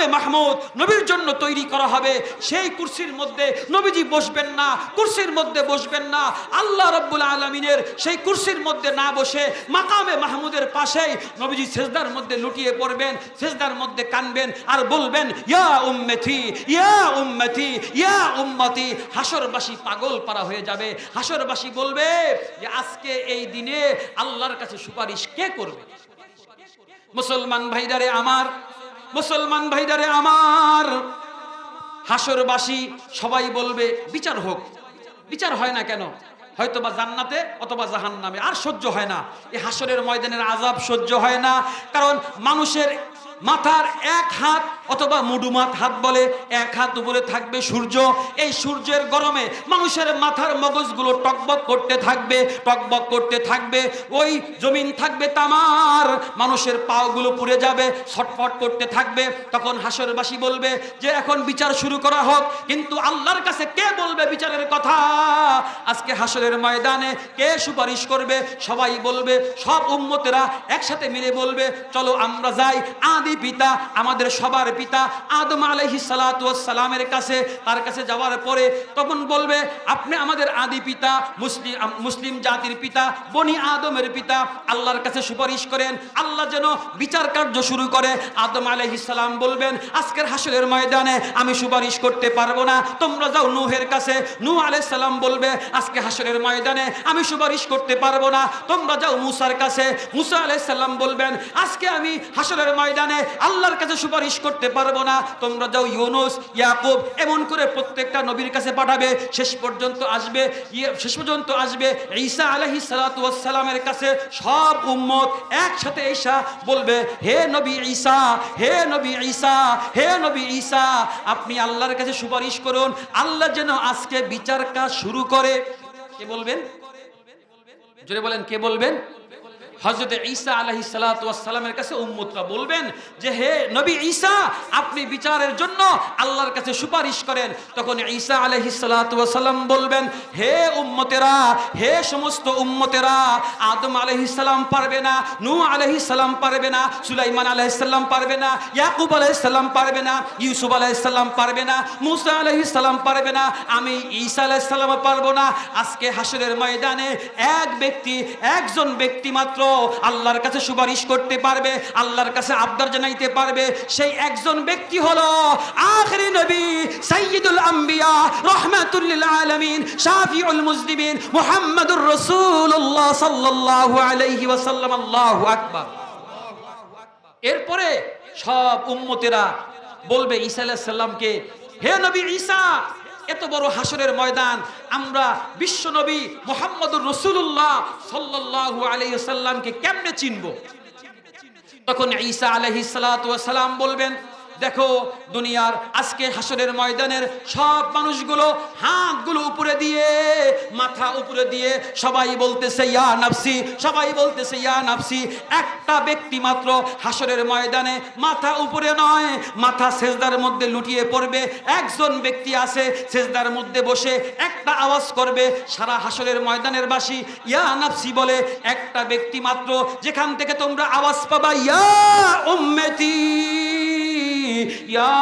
মাকামে মাহমুদ নবীর জন্য তৈরি করা হবে। সেই কুরসির মধ্যে নবীজি বসবেন না, কুরসির মধ্যে বসবেন না। আল্লাহ রাব্বুল আলামিনের সেই কুরসির মধ্যে না বসে মাকামে মাহমুদের পাশেই নবীজি সিজদার মধ্যে লুটিয়ে পড়বেন, সিজদার মধ্যে কানবেন আর বলবেন ইয়া উম্মতি ইয়া উম্মতি ইয়া উম্মতি। হাসরবাসী পাগল পারা হয়ে যাবে। হাসরবাসী বলবে যে আজকে এই দিনে আল্লাহর কাছে সুপারিশ কে করবে? মুসলমান ভাইদারে আমার, মুসলমান ভাইদারে আমার, হাসরবাসী সবাই বলবে বিচার হোক। বিচার হয় না কেন? হয়তোবা জান্নাতে অথবা জাহান্নামে। আর সহ্য হয় না এই হাসরের ময়দানের আযাব, সহ্য হয় না। কারণ মানুষের মাথার এক হাত অথবা মুডুমাত হাত বলে, এক হাত উপরে থাকবে সূর্য। এই সূর্যের গরমে মানুষের মাথার মগজগুলো টকবক করতে থাকবে, টকবক করতে থাকবে। ওই জমিন থাকবে তামার, মানুষের পাগুলো পুড়ে যাবে, ছটফট করতে থাকবে। তখন হাসরবাসী বলবে যে এখন বিচার শুরু করা হোক। কিন্তু আল্লাহর কাছে কে বলবে বিচারের কথা? আজকে হাসরের ময়দানে কে সুপারিশ করবে? সবাই বলবে, সব উম্মতেরা একসাথে মিলে বলবে চলো আমরা যাই আদি পিতা, আমাদের সবার পিতা আদম আলাইহিস সালাতু ওয়াস সালামের কাছে। তার কাছে যাওয়ার পরে তখন বলবে আপনি আমাদের আদি পিতা, মুসলিম জাতির পিতা, বনি আদমের পিতা, আল্লাহর কাছে সুপারিশ করেন আল্লাহ যেন বিচার কার্য শুরু করে। আদম আলাইহিস সালাম বলবেন আজকের হাসরের ময়দানে আমি সুপারিশ করতে পারবো না, তোমরা যাও নূহের কাছে। নূহ আলাইহিস সালাম বলবে আজকে হাসরের ময়দানে আমি সুপারিশ করতে পারবো না, তোমরা যাও মূসার কাছে। মূসা আলাইহিস সালাম বলবেন আজকে আমি হাসরের ময়দানে আল্লাহর কাছে সুপারিশ করতে পারবো না, তোমরা যাও ইউনুস, ইয়াকুব। এমন করে প্রত্যেকটা নবীর কাছে পাঠাবে। শেষ পর্যন্ত আসবে ঈসা আলাইহিস সালাতু ওয়াস সালামের কাছে। সব উম্মত একসাথে ঈসা বলবে হে নবী ঈসা, হে নবী ঈসা, হে নবী ঈসা, আপনি আল্লাহর কাছে সুপারিশ করুন আল্লাহ যেন আজকে বিচার কাজ শুরু করে। কে বলবেন? জোরে বলেন, কে বলবেন? হযরত ঈসা আলাইহিস সালাতু ওয়াস সালামের কাছে উম্মতরা বলবেন যে হে নবী ঈসা, আপনি বিচারের জন্য আল্লাহর কাছে সুপারিশ করেন। তখন ঈসা আলাইহিস সালাতু ওয়াস সালাম বলবেন হে উম্মতেরা, হে সমস্ত উম্মতেরা, আদম আলাইহিস সালাম পারবে না, নূহ আলাইহিস সালাম পারবে না, সুলাইমান আলাইহিস সালাম পারবে না, ইয়াকুব আলাইহিস সালাম পারবে না, ইউসুফ আলাইহিস সালাম পারবে না, মূসা আলাইহিস সালাম পারবে না, আমি ঈসা আলাইহিস সালাম পারবো না। আজকে হাসরের ময়দানে একজন ব্যক্তি মাত্র আল্লাহর কাছে সুপারিশ করতে পারবে, আল্লাহর কাছে আবদার জানাইতে পারবে। সেই একজন ব্যক্তি হলো আখিরি নবী, সাইয়্যিদুল আম্বিয়া, রাহমাতুল লিল আলামিন, শাফিউল মুজনিবিন, মুহাম্মাদুর রাসূলুল্লাহ সাল্লাল্লাহু আলাইহি ওয়াসাল্লাম। আল্লাহু আকবার। এরপরে সব উম্মতেরা বলবে ঈসা আলাইহিস সালামকে হে নবী ঈসা, এত বড় হাসরের ময়দান আমরা বিশ্ব নবী মুহাম্মদুর রাসূলুল্লাহ সাল্লাল্লাহু আলাইহি ওয়াসাল্লামকে কেমনে চিনব? তখন ঈসা আলাইহিস সালাতু ওয়াস সালাম বলবেন দেখো দুনিয়ার আজকে হাসরের ময়দানের সব মানুষগুলো হাতগুলো উপরে দিয়ে, মাথা উপরে দিয়ে সবাই বলতেছে ইয়া নাফসি, সবাই বলতেছে ইয়া নাফসি। একটা ব্যক্তি মাত্র হাসরের ময়দানে মাথা উপরে নয়, মাথা সেজদার মধ্যে লুটিয়ে পড়বে। একজন ব্যক্তি আছে সেজদার মধ্যে বসে একটা আওয়াজ করবে, সারা হাসরের ময়দানের বাসী ইয়া নাফসি বলে। একটা ব্যক্তি মাত্র যেখান থেকে তোমরা আওয়াজ পাবা ইয়া উম্মতি, ইয়া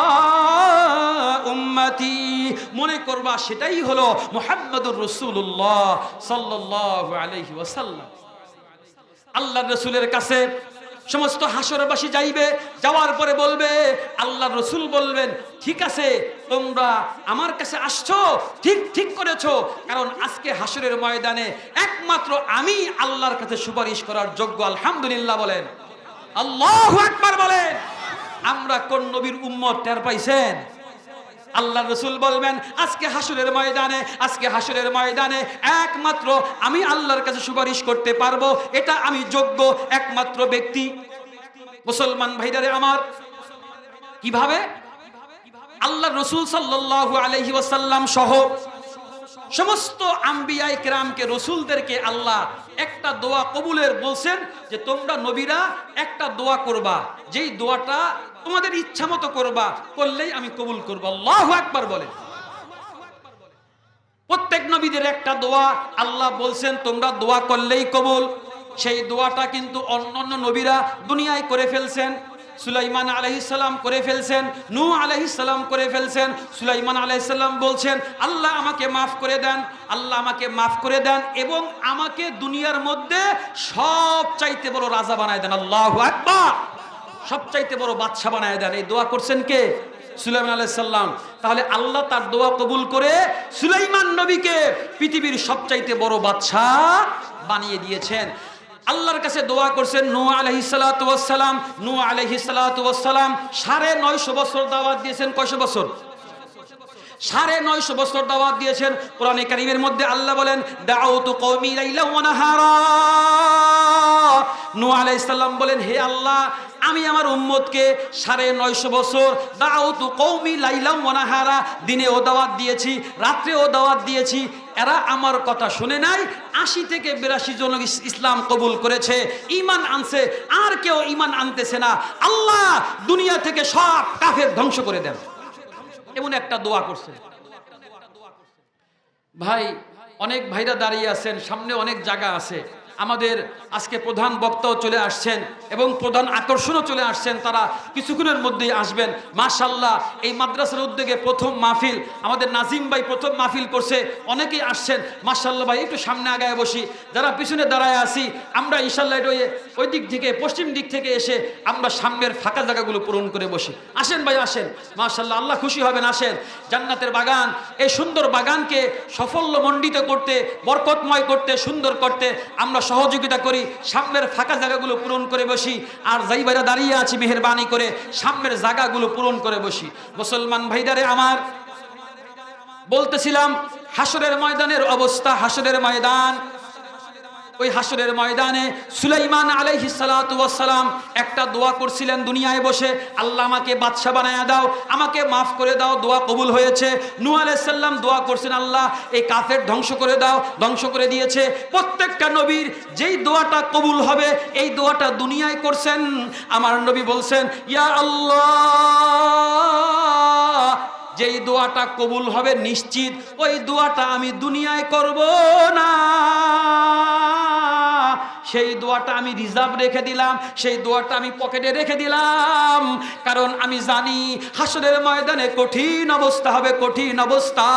উম্মতি, মনে করবা সেটাই হলো মুহাম্মদুর রাসূলুল্লাহ সাল্লাল্লাহু আলাইহি ওয়াসাল্লাম। আল্লাহর রাসূলের কাছে সমস্ত হাসরবাসী যাইবে, যাওয়ার পরে বলবে আল্লাহর রাসূল বলবেন ঠিক আছে তোমরা আমার কাছে আসছো, ঠিক করেছো, কারণ আজকে হাসরের ময়দানে একমাত্র আমি আল্লাহর কাছে সুপারিশ করার যোগ্য। আলহামদুলিল্লাহ বলেন, আল্লাহু আকবার বলেন। আমরা কোন নবীর উম্মত টের পাইছেন? আল্লাহর রাসূল বলবেন আজকে হাসরের ময়দানে একমাত্র আমি আল্লাহর কাছে সুপারিশ করতে পারবো, এটা আমি যোগ্য একমাত্র ব্যক্তি। মুসলমান ভাইদারে আমার, কিভাবে আল্লাহর রাসূল সাল্লাল্লাহু আলাইহি ওয়াসাল্লাম সহ সমস্ত আম্বিয়ায়ে কেরামকে, রসুলদেরকে আল্লাহ একটা দোয়া কবুলের বলছেন যে তোমরা নবীরা একটা দোয়া করবা, যেই দোয়াটা তোমাদের ইচ্ছা মতো করবা, করলেই আমি কবুল করব। আল্লাহু আকবার বলেন। প্রত্যেক নবীদের একটা দোয়া আল্লাহ বলছেন তোমরা দোয়া করলেই কবুল। সেই দোয়াটা কিন্তু অন্যান্য নবীরা দুনিয়ায় করে ফেলছেন। সুলাইমান আলাইহিস সালাম করে ফেলছেন, নূহ আলাইহিস সালাম করে ফেলছেন। সুলাইমান আলাইহিস সালাম বলছেন, আল্লাহ আমাকে মাফ করে দেন, আল্লাহ আমাকে মাফ করে দেন এবং আমাকে দুনিয়ার মধ্যে সবচাইতে বড় রাজা বানায় দেন। আল্লাহু আকবার। সবচাইতে বড় বাদশা বানায় দেন। এই দোয়া করছেন কে? সুলাইমান আলাইহিস সালাম। তাহলে আল্লাহ তার দোয়া কবুল করে সুলাইমান নবীকে পৃথিবীর সবচাইতে বড় বাদশা বানিয়ে দিয়েছেন। আল্লাহর কাছে দোয়া করছেন নূহ আলাইহিস সালাতু ওয়াস সালাম। নূহ আলাইহিস সালাতু ওয়াস সালাম 950 বছর দাওয়াত দিয়েছেন। কয়শো বছর? 950 বছর দাওয়াত দিয়েছেন। কোরআনে কারীমের মধ্যে আল্লাহ বলেন, দাউতু কওমি লাইলা ওয়া নাহারা। নূহ আলাইহিস সালাম বলেন, হে আল্লাহ, আমি আমার উম্মতকে 950 বছর দাউতু কওমি লাইলা ওয়া নাহারা, দিনেও দাওয়াত দিয়েছি, রাত্রেও দাওয়াত দিয়েছি, এরা আমার কথা শুনে নাই। 80 থেকে 82 জন ইসলাম কবুল করেছে, ঈমান আনছে, আর কেউ ঈমান আনতেছে না। আল্লাহ দুনিয়া থেকে সব কাফের ধ্বংস করে দেন। এমন একটা দোয়া করছেন। ভাই, অনেক ভাইরা দাঁড়িয়ে আছেন, সামনে অনেক জায়গা আছে। আমাদের আজকে প্রধান বক্তাও চলে আসছেন এবং প্রধান আকর্ষণও চলে আসছেন। তারা কিছুক্ষণের মধ্যেই আসবেন। মাশাআল্লাহ, এই মাদ্রাসার উদ্যোগে প্রথম মাহফিল আমাদের নাজিম ভাই প্রথম মাহফিল করছে, অনেকেই আসছেন। মাশাআল্লাহ ভাই, একটু সামনে আগায় বসি, যারা পিছনে দাঁড়ায় আছি আমরা ইনশাআল্লাহ ওই দিক থেকে পশ্চিম দিক থেকে এসে আমরা সামনের ফাঁকা জায়গাগুলো পূরণ করে বসি। আসেন ভাই, আসেন। মাশাআল্লাহ, আল্লাহ খুশি হবেন। আসেন। জান্নাতের বাগান, এই সুন্দর বাগানকে সাফল্যমণ্ডিত করতে, বরকতময় করতে, সুন্দর করতে আমরা সহযোগিতা করি। সামনের ফাঁকা জায়গাগুলো পূরণ করে বসি। আর যাই ভাইরা দাঁড়িয়ে আছি, মেহেরবানি করে সামনের জায়গাগুলো পূরণ করে বসি। মুসলমান ভাইদারে আমার, বলতেছিলাম হাসরের ময়দানের অবস্থা। হাসরের ময়দান, ওই হাসরের ময়দানে সুলাইমান আলাইহিস সালাতু ওয়াস সালাম একটা দোয়া করছিলেন দুনিয়ায় বসে, আল্লাহ আমাকে বাদশা বানায়া দাও, আমাকে মাফ করে দাও। দোয়া কবুল হয়েছে। নূহ আলাইহিস সালাম দোয়া করছেন, আল্লাহ এই কাফের ধ্বংস করে দাও, ধ্বংস করে দিয়েছে। প্রত্যেকটা নবীর যেই দোয়াটা কবুল হবে এই দোয়াটা দুনিয়ায় করছেন। আমার নবী বলছেন, ইয়া আল্লাহ, যেই দোয়াটা কবুল হবে নিশ্চিত, ওই দোয়াটা আমি দুনিয়ায় করব না। সেই দোয়াটা আমি রিজার্ভ রেখে দিলাম, সেই দোয়াটা আমি পকেটে রেখে দিলাম, কারণ আমি জানি হাসরের ময়দানে কঠিন অবস্থা হবে, কঠিন অবস্থা।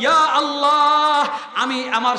ইয়া আল্লাহ, আমি আমার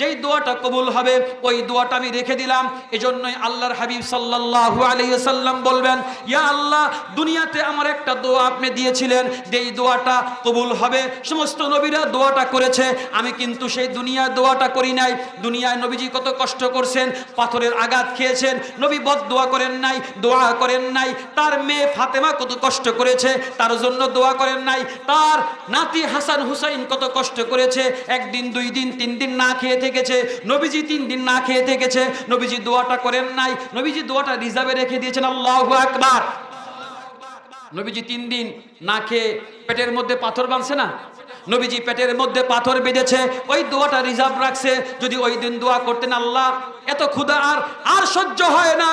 যেই দোয়াটা কবুল হবে ওই দোয়াটা আমি রেখে দিলাম। এজন্যই আল্লাহর হাবিব সাল্লাল্লাহু আলাইহি ওয়াসাল্লাম বলবেন, ইয়া আল্লাহ, দুনিয়াতে আমার একটা দোয়া আপনি দিয়েছিলেন, যেই দোয়াটা কবুল হবে। সমস্ত নবীরা দোয়াটা করেছে, আমি কিন্তু সেই দুনিয়ার দোয়াটা করি নাই। দুনিয়ায় নবীজি কত কষ্ট করছেন, পাথরের আঘাত খেয়েছেন, নবী বদদোয়া করেন নাই, দোয়া করেন নাই। তার মেয়ে ফাতেমা কত কষ্ট করেছে, তার জন্য দোয়া করেন নাই। তার নাতি হাসান হুসাইন কত কষ্ট করেছে, একদিন, 2 দিন, 3 দিন না খেয়ে থেকেছে। নবীজি 3 দিন না খেয়ে থেকেছে, নবীজি দোয়াটা করেন নাই। নবীজি দোয়াটা রিজার্ভে রেখে দিয়েছেন। আল্লাহু আকবার। নবীজি 3 দিন না খেয়ে পেটের মধ্যে পাথর বাঁধছে না, নবীজি পেটের মধ্যে পাথর বেঁধেছে, ওই দোয়াটা রিজার্ভ রাখছে। যদি ওই দিন দোয়া করতেন, আল্লাহ এত ক্ষুধা আর সহ্য হয় না,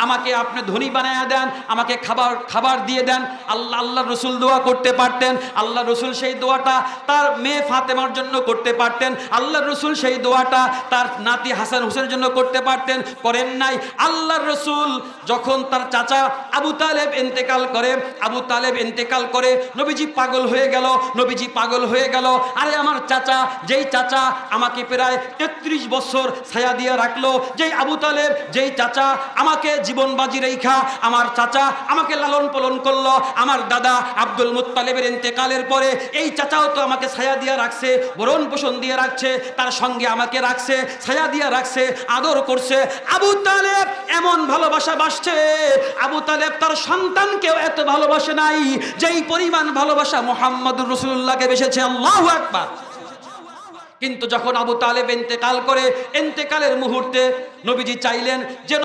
আমাকে আপনি ধনী বানায়া দেন, আমাকে খাবার দিয়ে দেন, আল্লাহ রসুল দোয়া করতে পারতেন। আল্লাহ রসুল সেই দোয়াটা তার মেয়ে ফাতেমার জন্য করতে পারতেন। আল্লাহ রসুল সেই দোয়াটা তার নাতি হাসান হুসেনের জন্য করতে পারতেন, করেন নাই। আল্লাহ রসুল যখন তার চাচা আবু তালেব ইন্তেকাল করে নবীজি পাগল হয়ে গেল। নবীজি পাগল হয়ে গেল, আরে আমার চাচা, যেই চাচা আমাকে প্রায় 33 বছর ছায়া দিয়ে রাখলো, যেই আবু তালেব, যেই চাচা আমাকে জীবন বাজি রেখা, আমার চাচা আমাকে লালন পালন করলো, আমার দাদা আব্দুল মুত্তালিবের ইন্তেকালের পরে এই চাচাও তো আমাকে ছায়া দিয়ে রাখছে, ভরণ পোষণ দিয়ে রাখছে, তার সঙ্গে আমাকে রাখছে, ছায়া দিয়ে রাখছে, আদর করছে। আবু তালেব এমন ভালোবাসা বাসছে, আবু তালেব তার সন্তানকেও এত ভালোবাসে নাই যেই পরিমাণ ভালোবাসা মুহাম্মদুর রাসূলুল্লাহকে বেসেছে। আল্লাহু আকবার। কিন্তু যখন আবু তালেব ইন্তেকাল করে, ইন্তেকালের মুহূর্তে নবীজি চাইলেন যে